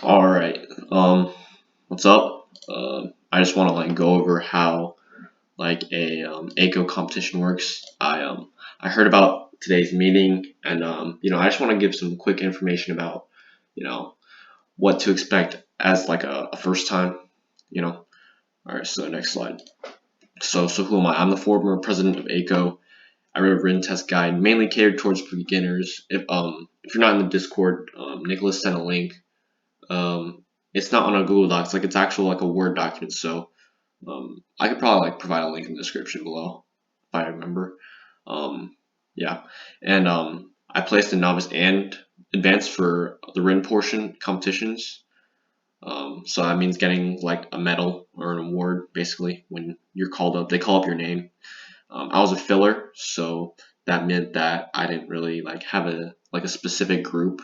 All right. What's up? I just want to go over how a ACO competition works. I heard about today's meeting, and I just want to give some quick information about you know what to expect as a first time. You know. All right. So next slide. So who am I? I'm the former president of ACO. I wrote a written test guide mainly catered towards beginners. If you're not in the Discord, Nicholas sent a link. Um, it's not on a Google Docs, it's actual a Word document. So I could probably provide a link in the description below if I remember. Yeah, and I placed a novice and advanced for the written portion competitions. So that means getting a medal or an award basically when you're called up. They call up your name. I was a filler, so that meant that I didn't really have a specific group.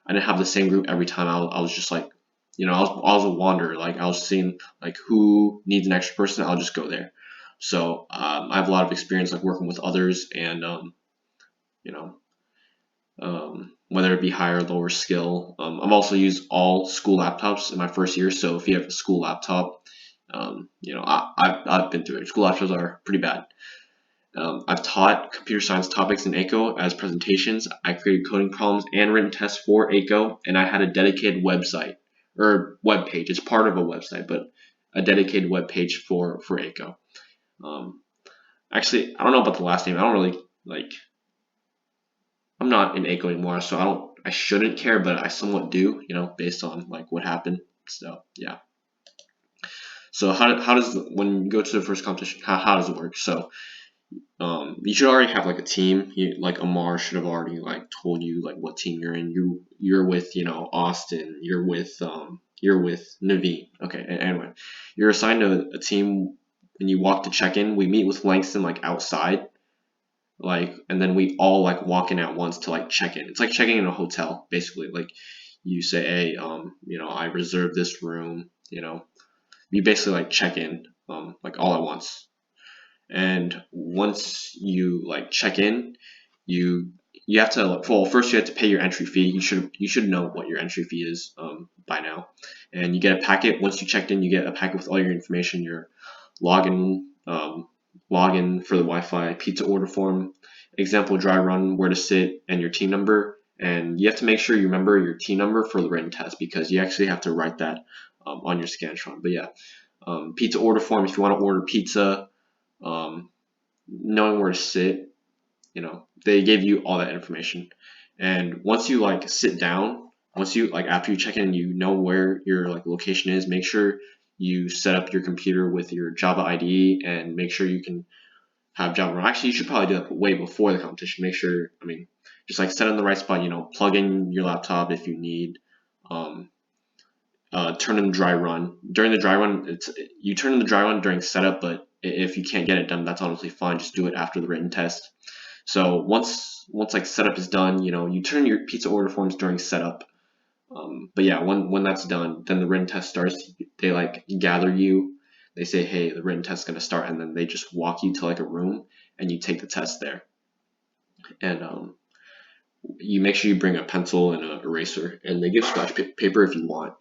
I didn't have the same group every time. I was just I was a wanderer. I was seeing who needs an extra person. I'll just go there. So I have a lot of experience working with others, and you know whether it be higher or lower skill. I've also used all school laptops in my first year. So if you have a school laptop, I've been through it. School laptops are pretty bad. I've taught computer science topics in ACO as presentations. I created coding problems and written tests for ACO, and I had a dedicated website or web page. It's part of a website, but a dedicated web page for ACO. Actually, I don't know about the last name. I don't really I'm not in ACO anymore, so I shouldn't care, but I somewhat do, based on what happened. So yeah. So how does when you go to the first competition, how does it work? So you should already have a team. Amar should have already told you what team you're in. You're with Austin. You're with Naveen. Okay. Anyway, you're assigned to a team. When you walk to check in, we meet with Langston outside, and then we all walk in at once to check in. It's like checking in a hotel basically. You say, hey, I reserved this room. You basically check in all at once. And once you check in, you have to first you have to pay your entry fee. You should know what your entry fee is by now. And you get a packet. Once you checked in, you get a packet with all your information, your login for the Wi-Fi, pizza order form, example dry run, where to sit, and your team number. And you have to make sure you remember your team number for the written test because you actually have to write that on your Scantron. But yeah, pizza order form if you want to order pizza. Knowing where to sit, they gave you all that information. And once you sit down, once you after you check in, you know where your location is. Make sure you set up your computer with your Java IDE and make sure you can have Java run. Actually, you should probably do that way before the competition. Make sure, just set in the right spot. Plug in your laptop if you need. Turn in the dry run. During the dry run, you turn in the dry run during setup, but if you can't get it done, that's honestly fine. Just do it after the written test. So once setup is done, you turn your pizza order forms during setup. But yeah, when that's done, then the written test starts. They gather you. They say, hey, the written test is gonna start, and then they just walk you to a room, and you take the test there. And you make sure you bring a pencil and an eraser, and they give scratch paper if you want.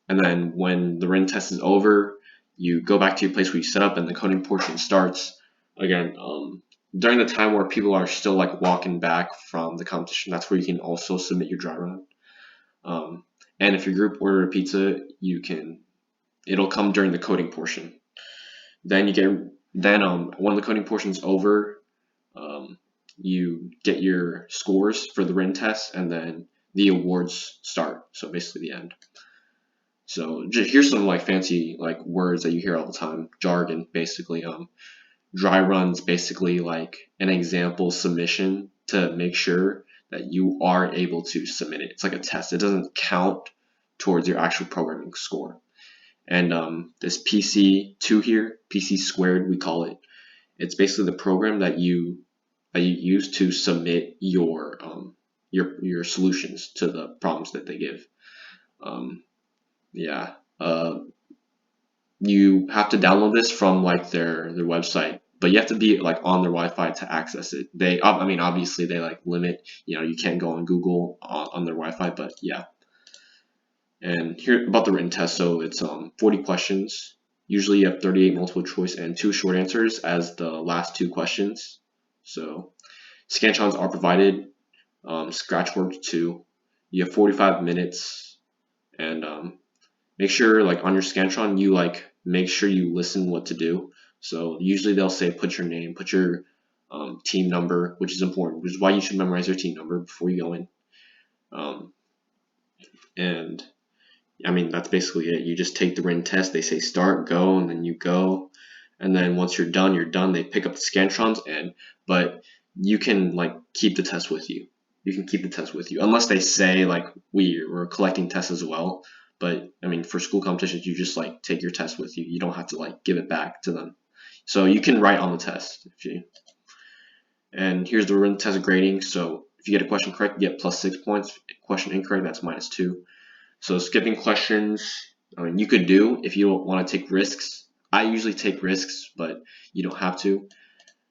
And then when the written test is over, you go back to your place where you set up and the coding portion starts. Again, during the time where people are still walking back from the competition, that's where you can also submit your dry run. And if your group order a pizza, it'll come during the coding portion. Then when the coding portion is over, you get your scores for the written test, and then the awards start. So basically the end. So here's some fancy words that you hear all the time, jargon basically. Dry run's basically an example submission to make sure that you are able to submit it. It's like a test. It doesn't count towards your actual programming score. And this PC2 here, PC squared we call it. It's basically the program that you use to submit your solutions to the problems that they give. Yeah. You have to download this from their website, but you have to be on their Wi-Fi to access it. Obviously they limit, you can't go on Google on their Wi-Fi, but yeah. And here about the written test, so it's 40 questions. Usually you have 38 multiple choice and 2 short answers as the last 2 questions. So Scantrons are provided, scratch work too. You have 45 minutes, and make sure like on your Scantron you like make sure you listen what to do. So usually they'll say put your name, put your team number, which is important, which is why you should memorize your team number before you go in. Um, and I mean, that's basically it. You just take the written test. They say start, go, and then you go. And then once you're done, you're done. They pick up the Scantrons, but you can like keep the test with you. You can keep the test with you unless they say like we're collecting tests as well. But I mean, for school competitions, you just like take your test with you. You don't have to like give it back to them. So you can write on the test if you. And here's the written test grading. So if you get a question correct, you get +6 points. Question incorrect, that's -2. So skipping questions, I mean, you could do if you don't want to take risks. I usually take risks, but you don't have to.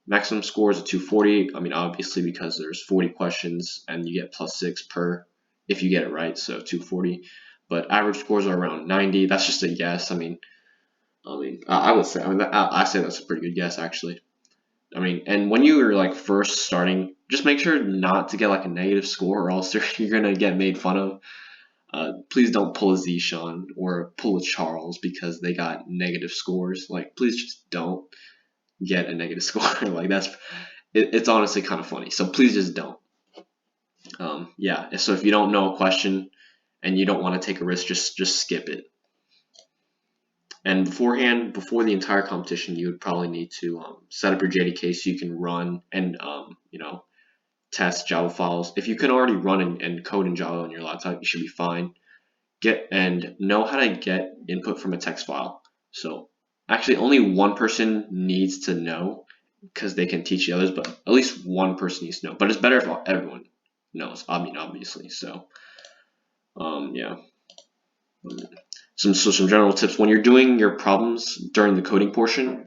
Maximum score is a 240. I mean, obviously because there's 40 questions and you get +6 per if you get it right, so 240. But average scores are around 90. That's just a guess. I would say, I say that's a pretty good guess actually. I mean, and when you are like first starting, just make sure not to get like a negative score, or else you're gonna get made fun of. Please don't pull a Zishan or pull a Charles because they got negative scores. Like, please just don't get a negative score. Like it's honestly kind of funny. So please just don't. Yeah. So if you don't know a question and you don't want to take a risk, just skip it. And beforehand, before the entire competition, you would probably need to set up your JDK so you can run and test Java files. If you can already run and code in Java on your laptop, you should be fine. Get and know how to get input from a text file. So actually only one person needs to know because they can teach the others, but at least one person needs to know. But it's better if everyone knows. I mean, obviously. So yeah. Some general tips when you're doing your problems during the coding portion,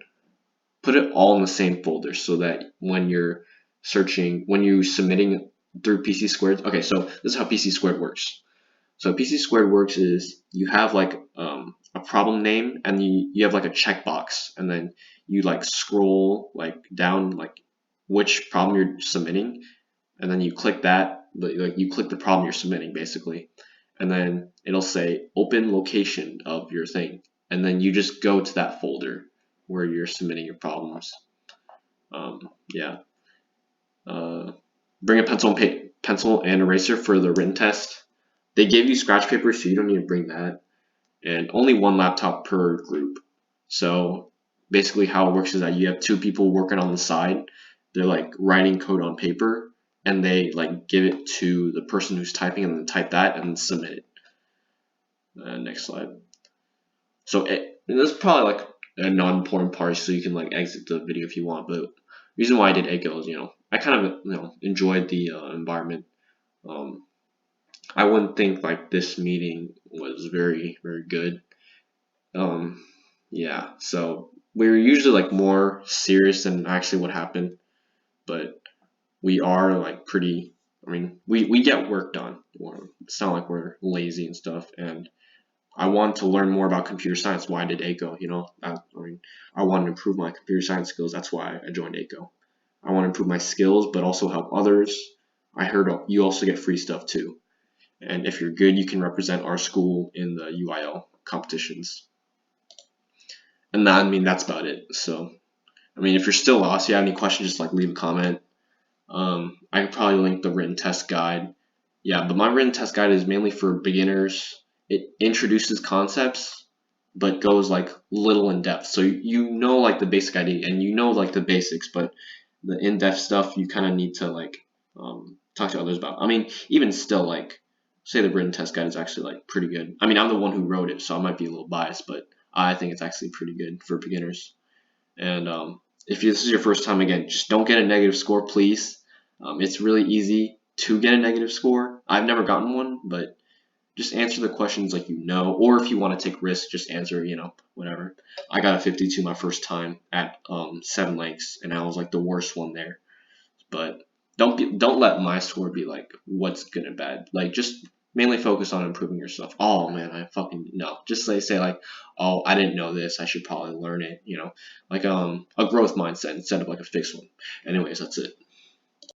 put it all in the same folder so that when you're submitting through PC Squared. Okay, so this is how PC Squared works. So PC Squared works is you have like a problem name and you have like a checkbox, and then you like scroll like down like which problem you're submitting, and then you click that, like you click the problem you're submitting basically, and then it'll say open location of your thing, and then you just go to that folder where you're submitting your problems. Yeah. Bring a pencil and eraser for the written test. They gave you scratch paper, so you don't need to bring that. And only one laptop per group. So basically how it works is that you have 2 people working on the side. They're like writing code on paper, and they like give it to the person who's typing, and then type that and submit it. Next slide. So that's probably like a non-important part, so you can like exit the video if you want. But the reason why I did ACO is, I kind of enjoyed the environment. I wouldn't think like this meeting was very, very good. Yeah, so we're usually like more serious than actually what happened, but we are like pretty, I mean, we get work done. It's not like we're lazy and stuff. And I want to learn more about computer science. Why I did ACO? I want to improve my computer science skills. That's why I joined ACO. I want to improve my skills, but also help others. I heard you also get free stuff too. And if you're good, you can represent our school in the UIL competitions. And that's about it. So, if you're still lost, you have any questions, just like leave a comment. I could probably link the written test guide. Yeah, but my written test guide is mainly for beginners. It introduces concepts, but goes like little in depth. So you know like the basic idea and you know like the basics, but the in-depth stuff you kind of need to like talk to others about. Even still, like say the written test guide is actually like pretty good. I'm the one who wrote it, so I might be a little biased, but I think it's actually pretty good for beginners. And if this is your first time, again, just don't get a negative score, please. It's really easy to get a negative score. I've never gotten one, but just answer the questions like or if you want to take risks, just answer, whatever. I got a 52 my first time at 7 Lakes, and I was like the worst one there. But don't let my score be like what's good and bad. Like just mainly focus on improving yourself. Oh man, I fucking no. Just say like, oh, I didn't know this. I should probably learn it. Like a growth mindset instead of like a fixed one. Anyways, that's it.